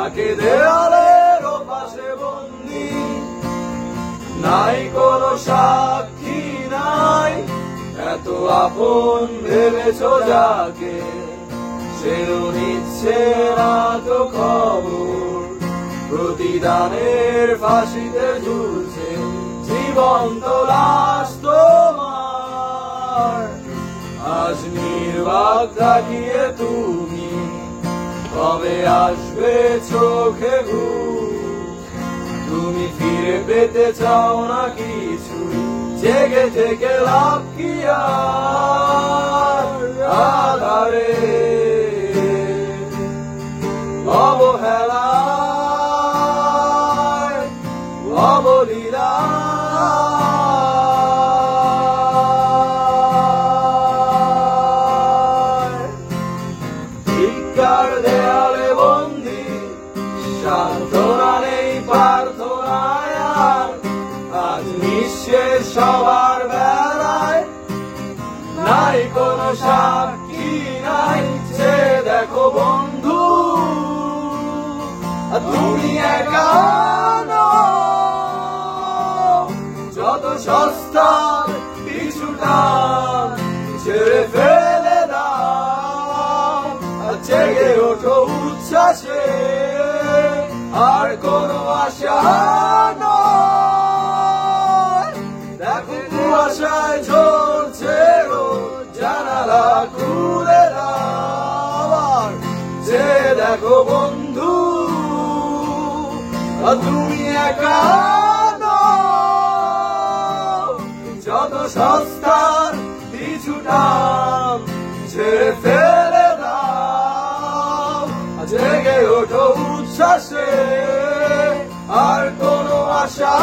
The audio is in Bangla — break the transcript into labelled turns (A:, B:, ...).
A: থাকে দেয়ালের পাশে বন্দি, নাই কোনো সাক্ষী নাই, এত আপন ভেবেছ যাকে, সেও নিচ্ছে না তো খবর। প্রতিদানের ফাঁসিতে ঝুলছে জীবন্ত লাশ তোমার। আজ নির্বাক তাকিয়ে তুমি, কবে আসবে চোখে ঘুম? তুমি ফিরে পেতে চাও না কিছু, জেগে থেকে লাভ কি আর? আধারে অবহেলায় অবলীলায় ভিক্ষার দেয়ালে বন্দি, সান্ত্বনা নেই প্রার্থনায় আর। আজ নিঃশেষ সবার বেলায়, নাই কোনো সাক্ষী নাই, সে দেখো বন্ধু তুমি একা নও। যত সস্তা কিছুটা ছেড়ে ফেলে দাও, জেগে ওঠো উচ্ছ্বাসে, আর কোনো আশা নয়। দেখো কুয়াশায় ঝরছে রোদ, জানালা খুলে দাও আর। যে দেখো বন্ধু তুমি একা নও। যত সস্তার কিছুটা ছেড়ে ফেলে দাও, জেগে ওঠো উচ্ছ্বাসে, আর কোনো আশা